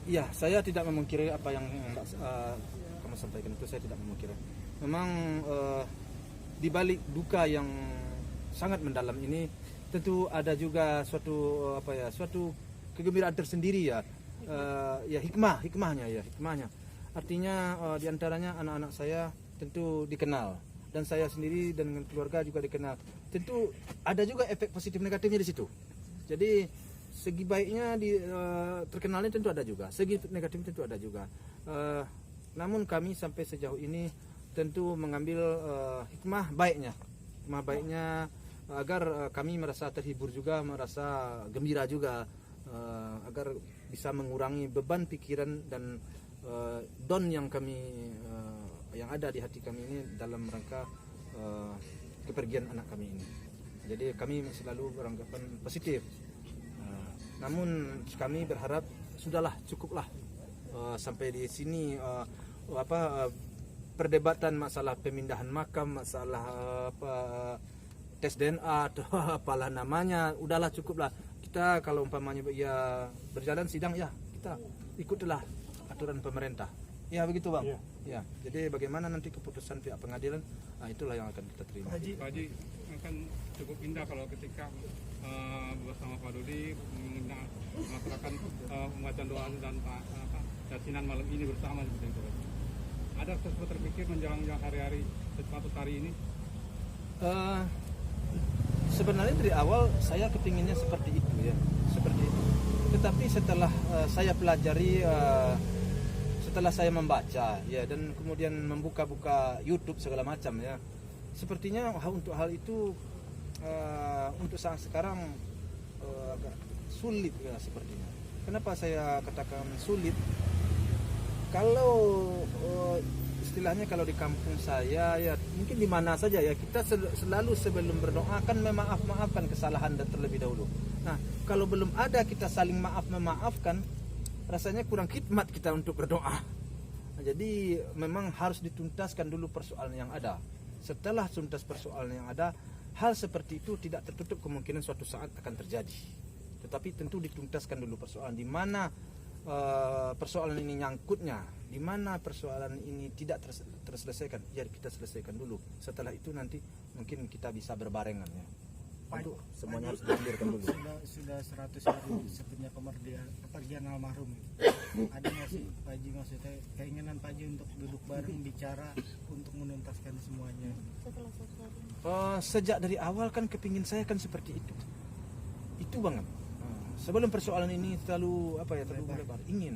Ya, saya tidak memungkiri apa yang kamu sampaikan itu, saya tidak memungkiri. Memang di balik duka yang sangat mendalam ini tentu ada juga suatu kegembiraan tersendiri ya. Hikmahnya. Artinya di antaranya anak-anak saya tentu dikenal dan saya sendiri dan dengan keluarga juga dikenal. Tentu ada juga efek positif negatifnya di situ. Jadi segi baiknya terkenalnya tentu ada juga, segi negatifnya tentu ada juga. Namun kami sampai sejauh ini tentu mengambil hikmah baiknya agar kami merasa terhibur juga, merasa gembira juga, agar bisa mengurangi beban pikiran dan don yang yang ada di hati kami ini dalam rangka kepergian anak kami ini. Jadi kami selalu beranggapan positif. Namun kami berharap sudahlah, cukuplah sampai di sini perdebatan masalah pemindahan makam, masalah tes DNA atau apalah namanya, udahlah cukuplah. Kita kalau umpamanya ya berjalan sidang ya kita ikutilah aturan pemerintah. Ya begitu Bang. Ya. Ya. Jadi bagaimana nanti keputusan pihak pengadilan, itulah yang akan kita terima. Pak Haji akan cukup indah kalau ketika bersama Pak Dodi melaksanakan pembacaan doa dan yasinan malam ini bersama seperti itu. Ada sesuatu terpikir menjelang hari-hari sesuatu hari ini? Sebenarnya dari awal saya kepinginnya seperti itu ya, seperti itu. Tetapi setelah saya pelajari, setelah saya membaca ya dan kemudian membuka-buka YouTube segala macam ya, sepertinya untuk hal itu untuk saat sekarang agak sulit ya sepertinya. Kenapa saya katakan sulit? Kalau istilahnya kalau di kampung saya ya mungkin di mana saja ya kita selalu sebelum berdoa kan memaafkan kesalahan dan terlebih dahulu. Nah kalau belum ada kita saling memaafkan, rasanya kurang khidmat kita untuk berdoa. Nah, jadi memang harus dituntaskan dulu persoalan yang ada. Setelah tuntas persoalan yang ada, hal seperti itu tidak tertutup kemungkinan suatu saat akan terjadi. Tetapi tentu dituntaskan dulu persoalan di mana persoalan ini nyangkutnya, di mana persoalan ini tidak terselesaikan, ya kita selesaikan dulu. Setelah itu nanti mungkin kita bisa berbarengan ya. Untuk semuanya harus dikelirkan dulu. Sudah 100 hari sebenarnya kepergian almarhum. Ada nggak sih Pak Haji, maksudnya keinginan Pak Haji untuk duduk bareng bicara untuk menuntaskan semuanya? Sejak dari awal kan kepingin saya kan seperti itu banget. Sebelum persoalan ini terlalu lebar, ingin.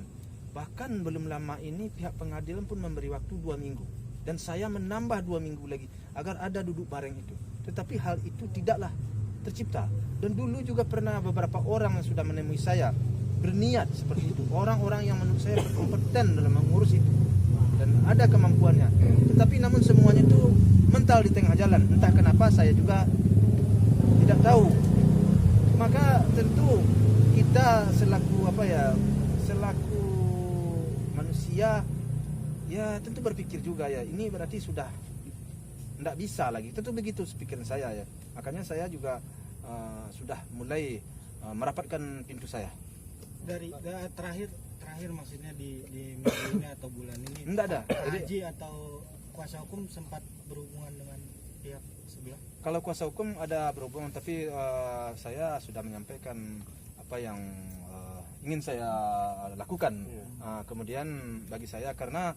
Bahkan belum lama ini pihak pengadilan pun memberi waktu 2 minggu dan saya menambah 2 minggu lagi agar ada duduk bareng itu. Tetapi hal itu tidaklah tercipta. Dan dulu juga pernah beberapa orang yang sudah menemui saya berniat seperti itu. Orang-orang yang menurut saya berkompeten dalam mengurus itu dan ada kemampuannya. Tetapi namun semuanya itu mental di tengah jalan. Entah kenapa saya juga tidak tahu. Maka tentu kita selaku manusia ya tentu berpikir juga ya, ini berarti sudah tidak bisa lagi. Tentu begitu pikiran saya ya. Makanya saya juga sudah mulai merapatkan pintu saya. Dari terakhir maksudnya di minggu ini atau bulan ini, Tidak ada. Haji atau kuasa hukum sempat berhubungan dengan pihak sebelah? Kalau kuasa hukum ada berhubungan, tapi saya sudah menyampaikan apa yang ingin saya lakukan. Kemudian bagi saya, karena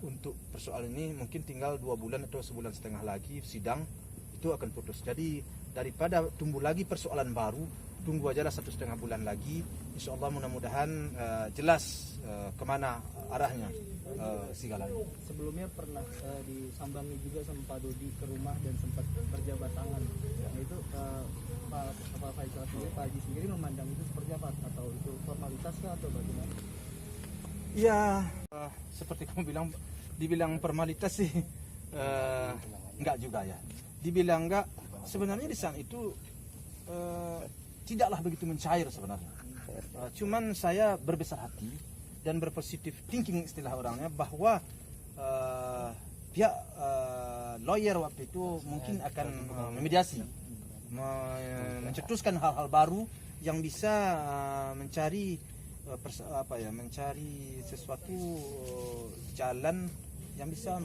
untuk persoalan ini mungkin tinggal 2 bulan atau sebulan setengah lagi sidang itu akan putus. Jadi daripada tumbuh lagi persoalan baru, tunggu aja lah 1,5 bulan lagi. Insya Allah mudah-mudahan jelas kemana arahnya segalanya. Sebelumnya pernah disambangi juga sama Pak Dodi ke rumah dan sempat berjabat tangan. Nah itu Pak Faisal sendiri, Pak Haji sendiri memandang itu seperti apa? Atau itu formalitas kah atau bagaimana? Ya seperti kamu bilang, dibilang formalitas sih enggak juga ya. Dibilang enggak, sebenarnya di saat itu tidaklah begitu mencair sebenarnya. Cuman saya berbesar hati dan berpositif thinking istilah orangnya, bahwa pihak lawyer waktu itu mungkin akan memediasi, mencetuskan hal-hal baru yang bisa mencari mencari sesuatu jalan yang bisa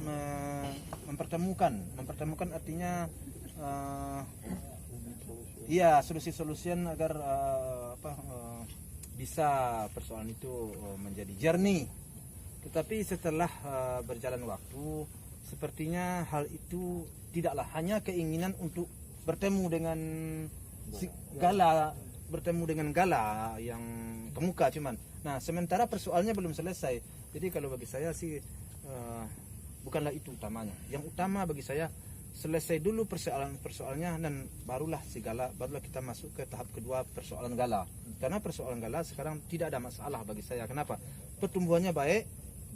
mempertemukan artinya solusi-solusian agar bisa persoalan itu menjadi jernih. Tetapi setelah berjalan waktu, sepertinya hal itu tidaklah hanya keinginan untuk bertemu dengan Gala yang kemuka cuman. Nah, sementara persoalannya belum selesai. Jadi kalau bagi saya sih bukanlah itu utamanya. Yang utama bagi saya selesai dulu persoalannya dan barulah kita masuk ke tahap kedua, persoalan Gala. Karena persoalan Gala sekarang tidak ada masalah bagi saya. Kenapa? Pertumbuhannya baik,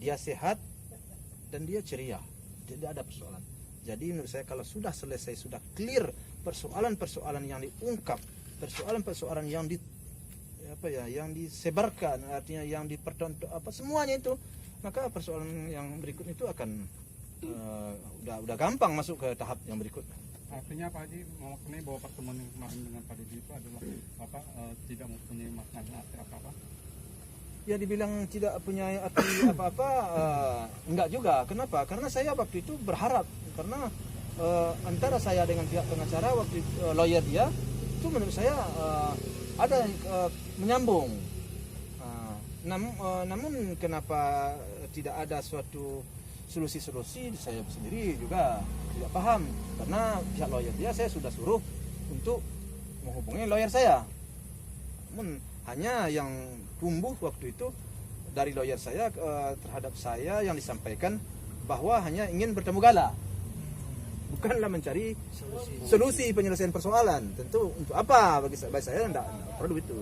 dia sehat dan dia ceria. Tidak ada persoalan. Jadi menurut saya kalau sudah selesai, sudah clear persoalan-persoalan yang diungkap, persoalan-persoalan yang yang disebarkan, artinya yang semuanya itu, maka persoalan yang berikutnya itu akan udah gampang masuk ke tahap yang berikutnya. Artinya Pak Haji memaknai bahwa pertemuan yang kemarin dengan Pak Dodi itu adalah tidak mempunyai makna dan arti apa-apa? Ya dibilang tidak punya arti apa-apa, enggak juga. Kenapa? Karena saya waktu itu berharap, karena antara saya dengan pihak pengacara waktu lawyer dia itu menurut saya ada menyambung. Namun kenapa tidak ada suatu solusi-solusi, saya sendiri juga tidak paham. Karena pihak lawyer dia saya sudah suruh untuk menghubungi lawyer saya. Namun hanya yang tumbuh waktu itu dari lawyer saya terhadap saya yang disampaikan bahwa hanya ingin bertemu Gala, bukanlah mencari solusi penyelesaian persoalan. Tentu untuk apa bagi saya tidak perlu itu.